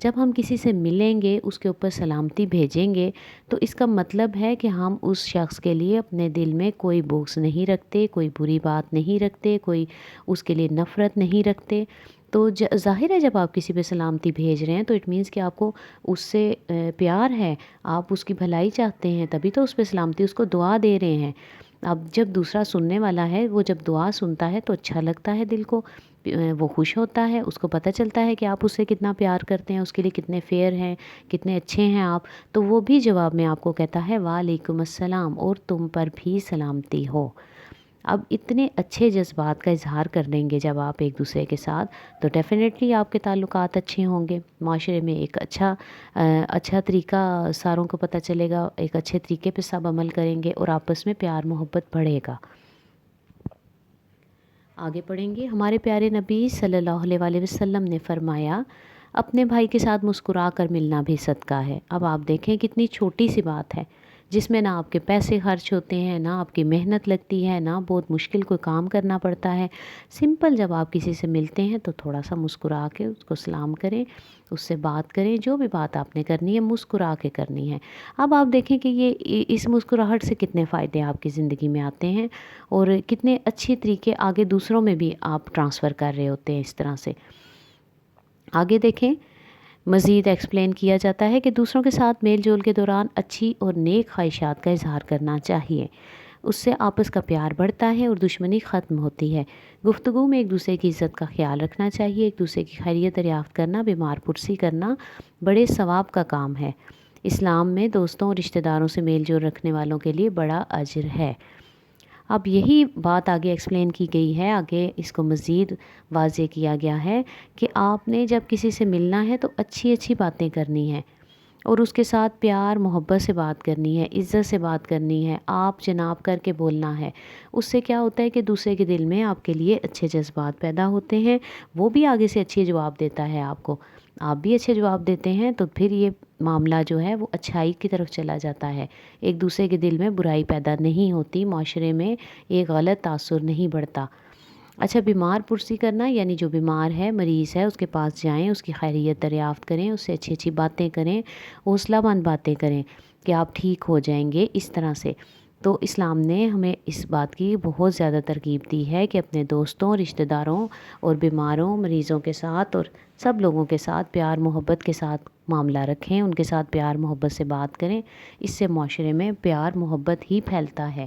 جب ہم کسی سے ملیں گے اس کے اوپر سلامتی بھیجیں گے تو اس کا مطلب ہے کہ ہم اس شخص کے لیے اپنے دل میں کوئی بغض نہیں رکھتے، کوئی بری بات نہیں رکھتے، کوئی اس کے لیے نفرت نہیں رکھتے۔ تو ظاہر ہے جب آپ کسی پہ سلامتی بھیج رہے ہیں تو اٹ مینس کہ آپ کو اس سے پیار ہے، آپ اس کی بھلائی چاہتے ہیں، تبھی تو اس پہ سلامتی، اس کو دعا دے رہے ہیں۔ اب جب دوسرا سننے والا ہے وہ جب دعا سنتا ہے تو اچھا لگتا ہے دل کو، وہ خوش ہوتا ہے، اس کو پتہ چلتا ہے کہ آپ اس سے کتنا پیار کرتے ہیں، اس کے لیے کتنے فیئر ہیں، کتنے اچھے ہیں آپ، تو وہ بھی جواب میں آپ کو کہتا ہے وعلیکم السلام اور تم پر بھی سلامتی ہو۔ اب اتنے اچھے جذبات کا اظہار کر دیں گے جب آپ ایک دوسرے کے ساتھ، تو ڈیفینیٹلی آپ کے تعلقات اچھے ہوں گے، معاشرے میں ایک اچھا طریقہ ساروں کو پتہ چلے گا، ایک اچھے طریقے پہ سب عمل کریں گے اور آپس میں پیار محبت بڑھے گا۔ آگے پڑھیں گے، ہمارے پیارے نبی صلی اللہ علیہ وآلہ وسلم نے فرمایا اپنے بھائی کے ساتھ مسکرا کر ملنا بھی صدقہ ہے۔ اب آپ دیکھیں کتنی چھوٹی سی بات ہے جس میں نہ آپ کے پیسے خرچ ہوتے ہیں، نہ آپ کی محنت لگتی ہے، نہ بہت مشکل کوئی کام کرنا پڑتا ہے۔ سمپل جب آپ کسی سے ملتے ہیں تو تھوڑا سا مسکرا کے اس کو سلام کریں، اس سے بات کریں، جو بھی بات آپ نے کرنی ہے مسکرا کے کرنی ہے۔ اب آپ دیکھیں کہ یہ اس مسکراہٹ سے کتنے فائدے آپ کی زندگی میں آتے ہیں اور کتنے اچھی طریقے آگے دوسروں میں بھی آپ ٹرانسفر کر رہے ہوتے ہیں اس طرح سے۔ آگے دیکھیں، مزید ایکسپلین کیا جاتا ہے کہ دوسروں کے ساتھ میل جول کے دوران اچھی اور نیک خواہشات کا اظہار کرنا چاہیے، اس سے آپس کا پیار بڑھتا ہے اور دشمنی ختم ہوتی ہے۔ گفتگو میں ایک دوسرے کی عزت کا خیال رکھنا چاہیے، ایک دوسرے کی خیریت دریافت کرنا، بیمار پرسی کرنا بڑے ثواب کا کام ہے۔ اسلام میں دوستوں اور رشتہ داروں سے میل جول رکھنے والوں کے لیے بڑا اجر ہے۔ اب یہی بات آگے ایکسپلین کی گئی ہے، آگے اس کو مزید واضح کیا گیا ہے کہ آپ نے جب کسی سے ملنا ہے تو اچھی اچھی باتیں کرنی ہیں اور اس کے ساتھ پیار محبت سے بات کرنی ہے، عزت سے بات کرنی ہے، آپ جناب کر کے بولنا ہے۔ اس سے کیا ہوتا ہے کہ دوسرے کے دل میں آپ کے لیے اچھے جذبات پیدا ہوتے ہیں، وہ بھی آگے سے اچھے جواب دیتا ہے آپ کو، آپ بھی اچھے جواب دیتے ہیں، تو پھر یہ معاملہ جو ہے وہ اچھائی کی طرف چلا جاتا ہے، ایک دوسرے کے دل میں برائی پیدا نہیں ہوتی، معاشرے میں ایک غلط تاثر نہیں بڑھتا۔ اچھا، بیمار پرسی کرنا یعنی جو بیمار ہے، مریض ہے، اس کے پاس جائیں، اس کی خیریت دریافت کریں، اس سے اچھی اچھی باتیں کریں، حوصلہ مند باتیں کریں کہ آپ ٹھیک ہو جائیں گے، اس طرح سے۔ تو اسلام نے ہمیں اس بات کی بہت زیادہ ترغیب دی ہے کہ اپنے دوستوں، رشتہ داروں اور بیماروں، مریضوں کے ساتھ اور سب لوگوں کے ساتھ پیار محبت کے ساتھ معاملہ رکھیں، ان کے ساتھ پیار محبت سے بات کریں، اس سے معاشرے میں پیار محبت ہی پھیلتا ہے۔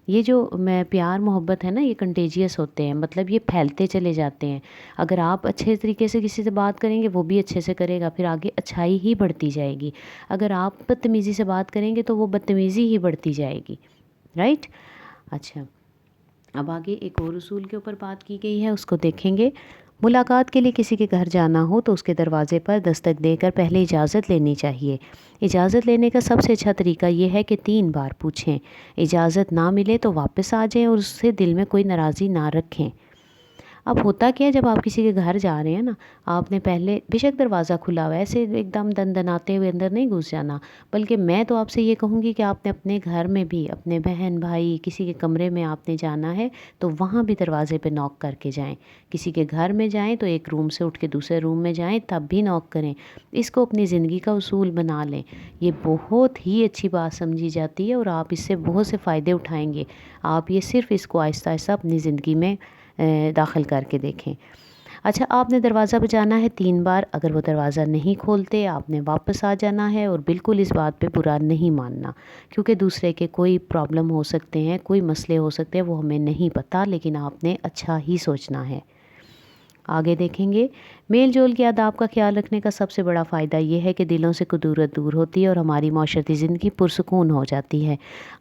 یہ جو پیار محبت ہے نا، یہ کنٹیجیس ہوتے ہیں، مطلب یہ پھیلتے چلے جاتے ہیں۔ اگر آپ اچھے طریقے سے کسی سے بات کریں گے وہ بھی اچھے سے کرے گا، پھر آگے اچھائی ہی بڑھتی جائے گی۔ اگر آپ بدتمیزی سے بات کریں گے تو وہ بدتمیزی ہی بڑھتی جائے گی، رائٹ؟ اچھا، اب آگے ایک اور اصول کے اوپر بات کی گئی ہے، اس کو دیکھیں گے۔ ملاقات کے لیے کسی کے گھر جانا ہو تو اس کے دروازے پر دستک دے کر پہلے اجازت لینی چاہیے۔ اجازت لینے کا سب سے اچھا طریقہ یہ ہے کہ 3 بار پوچھیں، اجازت نہ ملے تو واپس آ جائیں اور اس سے دل میں کوئی ناراضی نہ رکھیں۔ اب ہوتا کیا ہے، جب آپ کسی کے گھر جا رہے ہیں نا، آپ نے پہلے بے شک دروازہ کھلا ہوا ہے، ایسے ایک دم دناتے ہوئے اندر نہیں گھس جانا، بلکہ میں تو آپ سے یہ کہوں گی کہ آپ نے اپنے گھر میں بھی اپنے بہن بھائی کسی کے کمرے میں آپ نے جانا ہے تو وہاں بھی دروازے پہ نوک کر کے جائیں۔ کسی کے گھر میں جائیں تو ایک روم سے اٹھ کے دوسرے روم میں جائیں تب بھی نوک کریں، اس کو اپنی زندگی کا اصول بنا لیں۔ یہ بہت ہی اچھی بات سمجھی جاتی ہے اور آپ اس سے بہت سے فائدے اٹھائیں گے۔ آپ یہ صرف اس کو آہستہ آہستہ اپنی زندگی میں داخل کر کے دیکھیں۔ اچھا، آپ نے دروازہ بجانا ہے 3 بار، اگر وہ دروازہ نہیں کھولتے آپ نے واپس آ جانا ہے اور بالکل اس بات پہ برا نہیں ماننا، کیونکہ دوسرے کے کوئی پرابلم ہو سکتے ہیں، کوئی مسئلے ہو سکتے ہیں، وہ ہمیں نہیں پتہ، لیکن آپ نے اچھا ہی سوچنا ہے۔ آگے دیکھیں گے، میل جول کے آداب کا خیال رکھنے کا سب سے بڑا فائدہ یہ ہے کہ دلوں سے کدورت دور ہوتی ہے اور ہماری معاشرتی زندگی پرسکون ہو جاتی ہے۔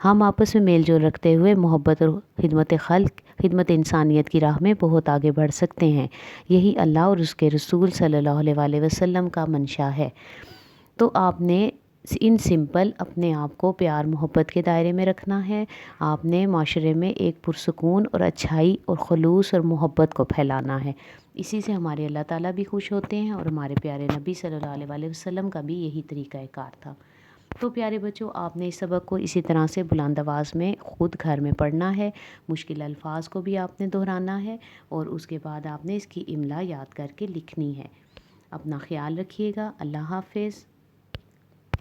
ہم آپس میں میل جول رکھتے ہوئے محبت اور خدمت خلق، خدمت انسانیت کی راہ میں بہت آگے بڑھ سکتے ہیں۔ یہی اللہ اور اس کے رسول صلی اللہ علیہ وآلہ وسلم کا منشا ہے۔ تو آپ نے ان سمپل اپنے آپ کو پیار محبت کے دائرے میں رکھنا ہے، آپ نے معاشرے میں ایک پرسکون اور اچھائی اور خلوص اور محبت کو پھیلانا ہے۔ اسی سے ہمارے اللہ تعالیٰ بھی خوش ہوتے ہیں اور ہمارے پیارے نبی صلی اللہ علیہ وآلہ وسلم کا بھی یہی طریقہ کار تھا۔ تو پیارے بچوں، آپ نے اس سبق کو اسی طرح سے بلند آواز میں خود گھر میں پڑھنا ہے، مشکل الفاظ کو بھی آپ نے دہرانا ہے اور اس کے بعد آپ نے اس کی املا یاد کر کے لکھنی ہے۔ اپنا خیال رکھیے گا۔ اللہ حافظ۔